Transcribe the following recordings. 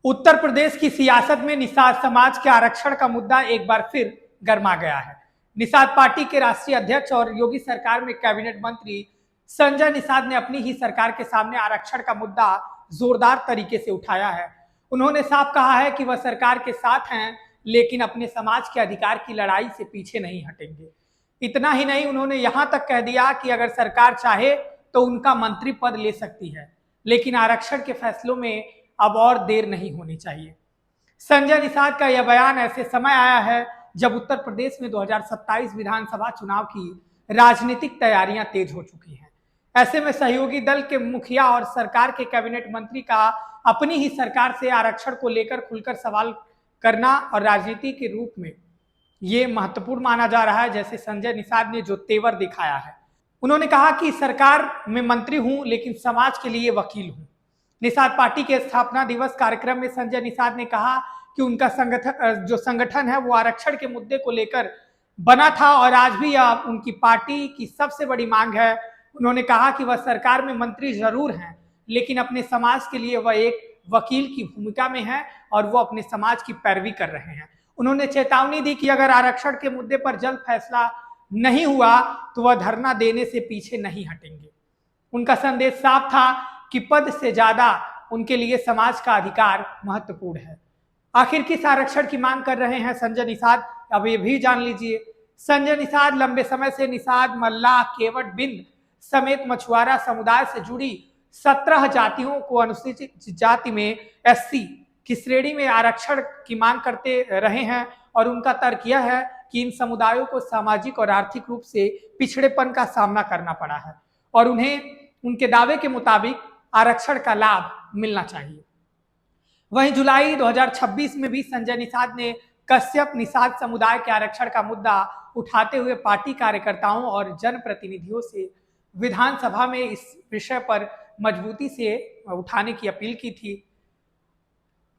उत्तर प्रदेश की सियासत में निषाद समाज के आरक्षण का मुद्दा एक बार फिर गर्मा गया है। निषाद पार्टी के राष्ट्रीय अध्यक्ष और योगी सरकार में कैबिनेट मंत्री संजय निषाद ने अपनी ही सरकार के सामने आरक्षण का मुद्दा जोरदार तरीके से उठाया है। उन्होंने साफ कहा है कि वह सरकार के साथ हैं, लेकिन अपने समाज के अधिकार की लड़ाई से पीछे नहीं हटेंगे। इतना ही नहीं, उन्होंने यहां तक कह दिया कि अगर सरकार चाहे तो उनका मंत्री पद ले सकती है, लेकिन आरक्षण के फैसलों में अब और देर नहीं होनी चाहिए। संजय निषाद का यह बयान ऐसे समय आया है जब उत्तर प्रदेश में 2027 विधानसभा चुनाव की राजनीतिक तैयारियां तेज हो चुकी हैं। ऐसे में सहयोगी दल के मुखिया और सरकार के कैबिनेट मंत्री का अपनी ही सरकार से आरक्षण को लेकर खुलकर सवाल करना और राजनीति के रूप में ये महत्वपूर्ण माना जा रहा है। जैसे संजय निषाद ने जो तेवर दिखाया है, उन्होंने कहा कि सरकार में मंत्री हूं, लेकिन समाज के लिए वकील हूं। निषाद पार्टी के स्थापना दिवस कार्यक्रम में संजय निषाद ने कहा कि उनका संगठन है वो आरक्षण के मुद्दे को लेकर बना था और आज भी यह उनकी पार्टी की सबसे बड़ी मांग है। उन्होंने कहा कि वह सरकार में मंत्री जरूर हैं, लेकिन अपने समाज के लिए वह एक वकील की भूमिका में है और वो अपने समाज की पैरवी कर रहे हैं। उन्होंने चेतावनी दी कि अगर आरक्षण के मुद्दे पर जल्द फैसला नहीं हुआ तो वह धरना देने से पीछे नहीं हटेंगे। उनका संदेश साफ था कि पद से ज्यादा उनके लिए समाज का अधिकार महत्वपूर्ण है। आखिर किस आरक्षण की मांग कर रहे हैं संजय निषाद, अब ये भी जान लीजिए। संजय निषाद लंबे समय से निषाद, मल्लाह, केवट, बिंद समेत मछुआरा समुदाय से जुड़ी 17 जातियों को अनुसूचित जाति में एससी की श्रेणी में आरक्षण की मांग करते रहे हैं और उनका तर्क यह है कि इन समुदायों को सामाजिक और आर्थिक रूप से पिछड़ेपन का सामना करना पड़ा है और उन्हें उनके दावे के मुताबिक आरक्षण का लाभ मिलना चाहिए। वहीं जुलाई 2026 में भी संजय निषाद ने कश्यप निषाद समुदाय के आरक्षण का मुद्दा उठाते हुए पार्टी कार्यकर्ताओं और जनप्रतिनिधियों से विधानसभा में इस विषय पर मजबूती से उठाने की अपील की थी।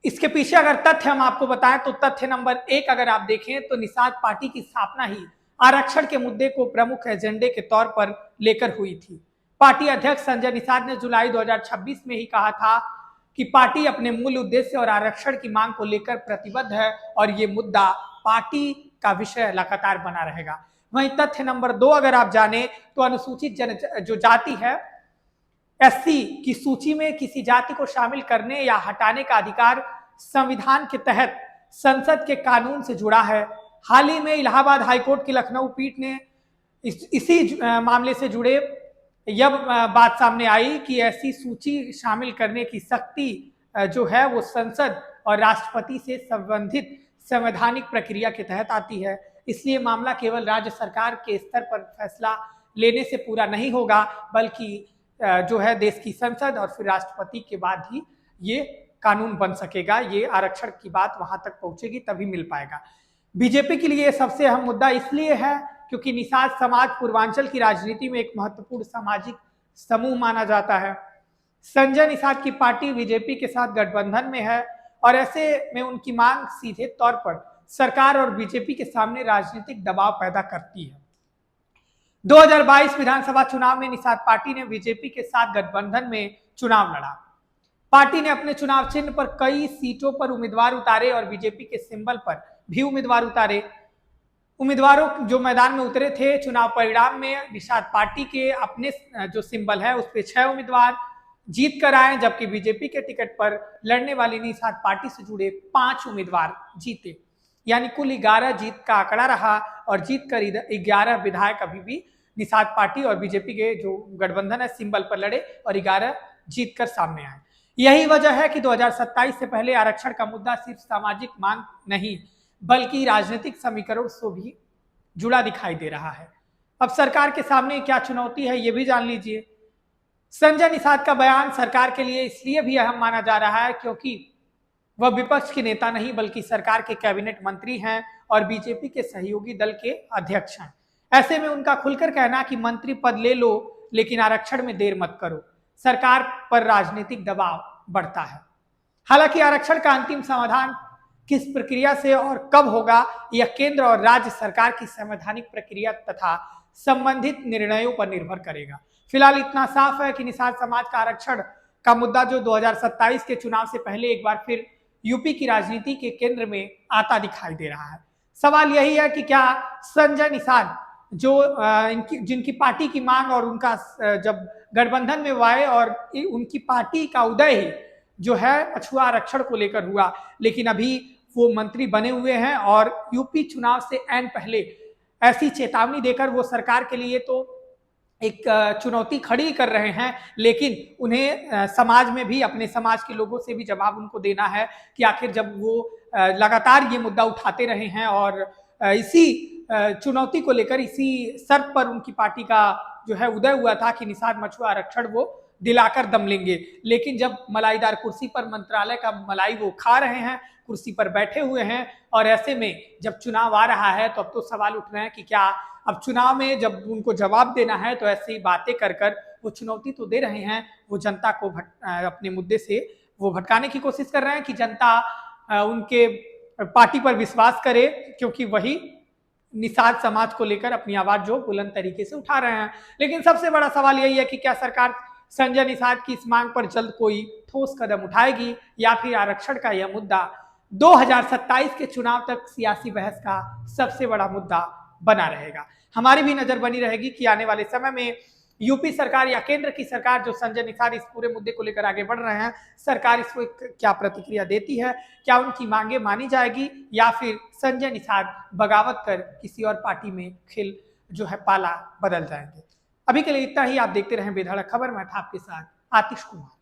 इसके पीछे अगर तथ्य हम आपको बताएं तो तथ्य नंबर 1 अगर आप देखें तो निषाद पार्टी की स्थापना ही आरक्षण के मुद्दे को प्रमुख एजेंडे के तौर पर लेकर हुई थी। पार्टी अध्यक्ष संजय निषाद ने जुलाई 2026 में ही कहा था कि पार्टी अपने मूल उद्देश्य और आरक्षण की मांग को लेकर प्रतिबद्ध है और ये मुद्दा पार्टी का विषय लगातार बना रहेगा। वहीं तथ्य नंबर 2 अगर आप जाने तो अनुसूचित जो जाति है एससी की सूची में किसी जाति को शामिल करने या हटाने का अधिकार संविधान के तहत संसद के कानून से जुड़ा है। हाल ही में इलाहाबाद हाईकोर्ट की लखनऊ पीठ ने इसी मामले से जुड़े यह बात सामने आई कि ऐसी सूची शामिल करने की शक्ति जो है वो संसद और राष्ट्रपति से संबंधित संवैधानिक प्रक्रिया के तहत आती है। इसलिए मामला केवल राज्य सरकार के स्तर पर फैसला लेने से पूरा नहीं होगा, बल्कि जो है देश की संसद और फिर राष्ट्रपति के बाद ही ये कानून बन सकेगा। ये आरक्षण की बात वहां तक पहुंचेगी तभी मिल पाएगा। बीजेपी के लिए सबसे अहम मुद्दा इसलिए है क्योंकि निषाद समाज पूर्वांचल की राजनीति में एक महत्वपूर्ण सामाजिक समूह माना जाता है। संजय निषाद की पार्टी बीजेपी के साथ गठबंधन में है और ऐसे में उनकी मांग सीधे तौर पर सरकार और बीजेपी के सामने राजनीतिक दबाव पैदा करती है। 2022 विधानसभा चुनाव में निषाद पार्टी ने बीजेपी के साथ गठबंधन में चुनाव लड़ा। पार्टी ने अपने चुनाव चिन्ह पर कई सीटों पर उम्मीदवार उतारे और बीजेपी के सिंबल पर भी उम्मीदवार उतारे। उम्मीदवारों जो मैदान में उतरे थे, चुनाव परिणाम में निषाद पार्टी के अपने जो सिंबल है उस पर 6 उम्मीदवार जीत कर आए, जबकि बीजेपी के टिकट पर लड़ने वाली निषाद पार्टी से जुड़े 5 उम्मीदवार जीते। यानी कुल 11 जीत का आंकड़ा रहा और जीत कर 11 विधायक अभी भी निषाद पार्टी और बीजेपी के जो गठबंधन है सिंबल पर लड़े और 11 जीत कर सामने आए। यही वजह है कि 2027 से पहले आरक्षण का मुद्दा सिर्फ सामाजिक मांग नहीं बल्कि राजनीतिक समीकरण से भी जुड़ा दिखाई दे रहा है। अब सरकार के सामने क्या चुनौती है ये भी जान लीजिए। संजय निषाद का बयान सरकार के लिए इसलिए भी अहम माना जा रहा है क्योंकि वह विपक्ष के नेता नहीं बल्कि सरकार के कैबिनेट मंत्री हैं और बीजेपी के सहयोगी दल के अध्यक्ष हैं। ऐसे में उनका खुलकर कहना कि मंत्री पद ले लो लेकिन आरक्षण में देर मत करो, सरकार पर राजनीतिक दबाव बढ़ता है। हालांकि आरक्षण का अंतिम समाधान किस प्रक्रिया से और कब होगा यह केंद्र और राज्य सरकार की संवैधानिक प्रक्रिया तथा संबंधित निर्णयों पर निर्भर करेगा। फिलहाल इतना साफ है कि निषाद समाज का आरक्षण का मुद्दा जो 2027 के चुनाव से पहले एक बार फिर यूपी की राजनीति के केंद्र में आता दिखाई दे रहा है। सवाल यही है कि क्या संजय निषाद जो जिनकी पार्टी की मांग और उनका जब गठबंधन में वो आए और उनकी पार्टी का उदय ही जो है पछुआ आरक्षण को लेकर हुआ, लेकिन अभी वो मंत्री बने हुए हैं और यूपी चुनाव से ऐन पहले ऐसी चेतावनी देकर वो सरकार के लिए तो एक चुनौती खड़ी कर रहे हैं, लेकिन उन्हें समाज में भी अपने समाज के लोगों से भी जवाब उनको देना है कि आखिर जब वो लगातार ये मुद्दा उठाते रहे हैं और इसी चुनौती को लेकर इसी शर्त पर उनकी पार्टी का जो है उदय हुआ था कि निषाद मछुआ आरक्षण वो दिलाकर दम लेंगे, लेकिन जब मलाईदार कुर्सी पर मंत्रालय का मलाई वो खा रहे हैं, कुर्सी पर बैठे हुए हैं और ऐसे में जब चुनाव आ रहा है तो अब तो सवाल उठ रहे हैं कि क्या अब चुनाव में जब उनको जवाब देना है तो ऐसी बातें कर कर वो चुनौती तो दे रहे हैं, वो जनता को अपने मुद्दे से वो भटकाने की कोशिश कर रहे हैं कि जनता उनके पार्टी पर विश्वास करे, क्योंकि वही निषाद समाज को लेकर अपनी आवाज जो बुलंद तरीके से उठा रहे हैं। लेकिन सबसे बड़ा सवाल यही है कि क्या सरकार संजय निषाद की इस मांग पर जल्द कोई ठोस कदम उठाएगी या फिर आरक्षण का यह मुद्दा 2027 के चुनाव तक सियासी बहस का सबसे बड़ा मुद्दा बना रहेगा। हमारी भी नजर बनी रहेगी कि आने वाले समय में यूपी सरकार या केंद्र की सरकार जो संजय निषाद इस पूरे मुद्दे को लेकर आगे बढ़ रहे हैं, सरकार इसको क्या प्रतिक्रिया देती है, क्या उनकी मांगे मानी जाएगी या फिर संजय निषाद बगावत कर किसी और पार्टी में खेल जो है पाला बदल जाएंगे। अभी के लिए इतना ही। आप देखते रहें बेधड़क खबर। मैं था आपके साथ आतिश कुमार।